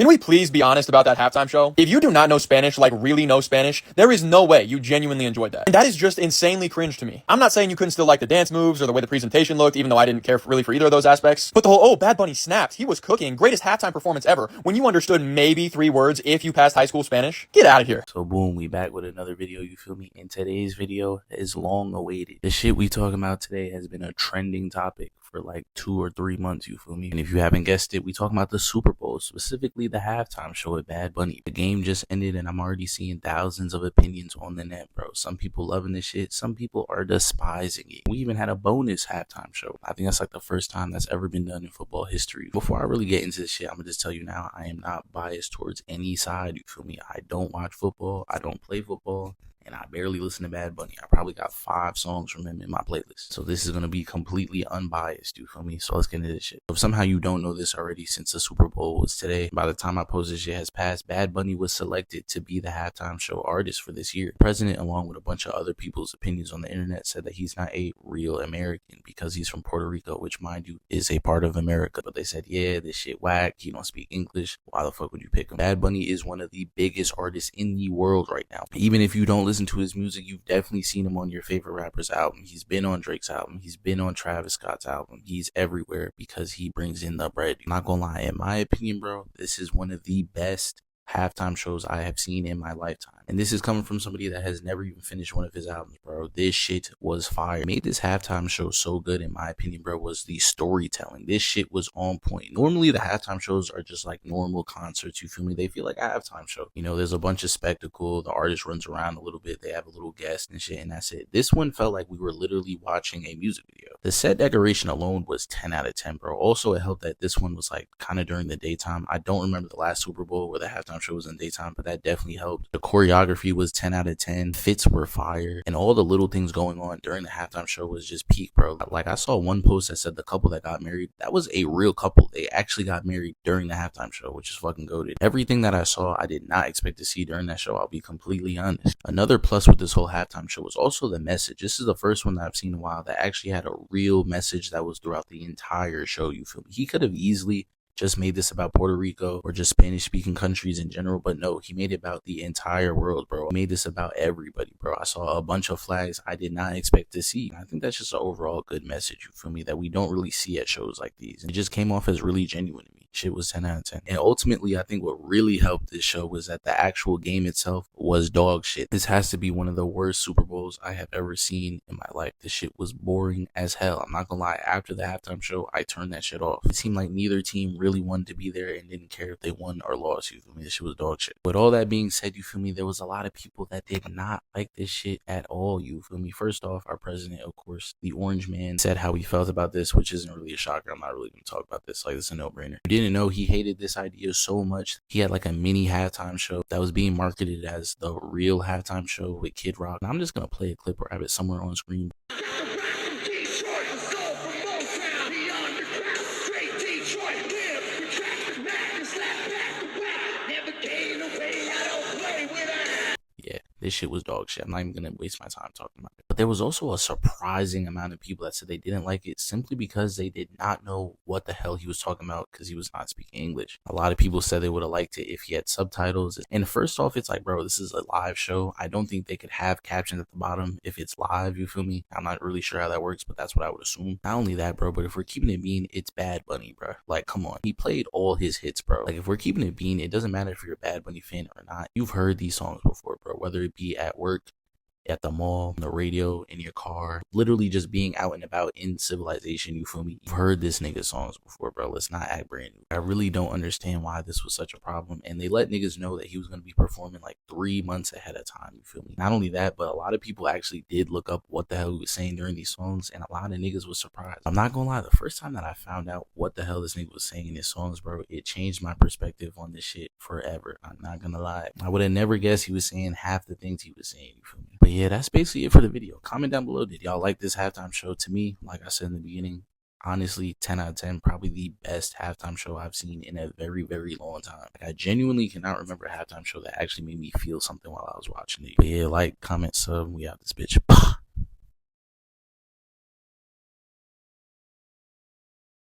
Can we please be honest about that halftime show? If you do not know Spanish, like really know Spanish, there is no way you genuinely enjoyed that. And that is just insanely cringe to me. I'm not saying you couldn't still like the dance moves or the way the presentation looked, even though I didn't care really for either of those aspects. But the whole, oh, Bad Bunny snapped, he was cooking, greatest halftime performance ever, when you understood maybe 3 words if you passed high school Spanish? Get out of here. So boom, we back with another video, you feel me? And today's video is long awaited. The shit we talking about today has been a trending topic for like 2 or 3 months, you feel me? And if you haven't guessed it, we talking about the Super Bowl, specifically the halftime show with Bad Bunny. The game just ended and I'm already seeing thousands of opinions on the net, bro. Some people loving this shit, some people are despising it. We even had a bonus halftime show. I think that's like the first time that's ever been done in football history. Before I really get into this shit, I'm gonna just tell you now, I am not biased towards any side, you feel me? I don't watch football, I don't play football, and I barely listen to Bad Bunny. I probably got 5 songs from him in my playlist. So this is going to be completely unbiased, you feel me? So let's get into this shit. If somehow you don't know this already, since the Super Bowl was today, by the time I post this shit has passed, Bad Bunny was selected to be the halftime show artist for this year. The president, along with a bunch of other people's opinions on the internet, said that he's not a real American because he's from Puerto Rico, which, mind you, is a part of America. But they said, yeah, this shit whack. He don't speak English. Why the fuck would you pick him? Bad Bunny is one of the biggest artists in the world right now. Even if you don't listen to his music, you've definitely seen him on your favorite rapper's album. He's been on Drake's album. He's been on Travis Scott's album. He's everywhere because he brings in the bread. I'm not gonna lie, in my opinion, bro, this is one of the best halftime shows I have seen in my lifetime. And this is coming from somebody that has never even finished one of his albums, bro. This shit was fire. What made this halftime show so good, in my opinion, bro, was the storytelling. This shit was on point. Normally, the halftime shows are just like normal concerts, you feel me? They feel like a halftime show. You know, there's a bunch of spectacle. The artist runs around a little bit. They have a little guest and shit, and that's it. This one felt like we were literally watching a music video. The set decoration alone was 10 out of 10, bro. Also, it helped that this one was like kind of during the daytime. I don't remember the last Super Bowl where the halftime show was in daytime, but that definitely helped. The choreography was 10 out of 10. Fits were fire, and all the little things going on during the halftime show was just peak, bro. Like, I saw one post that said the couple that got married, that was a real couple. They actually got married during the halftime show, which is fucking goated. Everything that I saw, I did not expect to see during that show, I'll be completely honest. Another plus with this whole halftime show was also the message. This is the first one that I've seen in a while that actually had a real message that was throughout the entire show, you feel me? He could have easily just made this about Puerto Rico or just Spanish speaking countries in general, but no, he made it about the entire world, bro. He made this about everybody, bro. I saw a bunch of flags I did not expect to see. I think that's just an overall good message, you feel me, that we don't really see at shows like these. It just came off as really genuine to me. Shit was 10 out of 10. And ultimately, I think what really helped this show was that the actual game itself was dog shit. This has to be one of the worst Super Bowls I have ever seen in my life. This shit was boring as hell. I'm not gonna lie, after the halftime show, I turned that shit off. It seemed like neither team really wanted to be there and didn't care if they won or lost, you feel me? This shit was dog shit. With all that being said, you feel me, there was a lot of people that did not like this shit at all, you feel me? First off, our president, of course, the Orange Man, said how he felt about this, which isn't really a shocker. I'm not really gonna talk about this, like, it's a no-brainer. You didn't know he hated this idea so much. He had like a mini halftime show that was being marketed as the real halftime show with Kid Rock. And I'm just gonna play a clip or have it somewhere on screen. This shit was dog shit. I'm not even going to waste my time talking about it. But there was also a surprising amount of people that said they didn't like it simply because they did not know what the hell he was talking about because he was not speaking English. A lot of people said they would have liked it if he had subtitles. And first off, it's like, bro, this is a live show. I don't think they could have captions at the bottom if it's live, you feel me? I'm not really sure how that works, but that's what I would assume. Not only that, bro, but if we're keeping it bean, it's Bad Bunny, bro. Like, come on. He played all his hits, bro. Like, if we're keeping it bean, it doesn't matter if you're a Bad Bunny fan or not. You've heard these songs before, bro, whether it be at work, at the mall, on the radio, in your car, literally just being out and about in civilization, you feel me? You've heard this nigga's songs before, bro. Let's not act brand new. I really don't understand why this was such a problem, and they let niggas know that he was going to be performing like 3 months ahead of time, you feel me? Not only that, but a lot of people actually did look up what the hell he was saying during these songs, and a lot of niggas was surprised. I'm not gonna lie, the first time that I found out what the hell this nigga was saying in his songs, bro, it changed my perspective on this shit forever. I'm not gonna lie. I would have never guessed he was saying half the things he was saying, you feel me? But yeah, that's basically it for the video. Comment down below, did y'all like this halftime show? To me, like I said in the beginning, honestly, 10 out of 10, probably the best halftime show I've seen in a very, very long time. Like, I genuinely cannot remember a halftime show that actually made me feel something while I was watching it. But yeah, like, comment, sub, we out this bitch.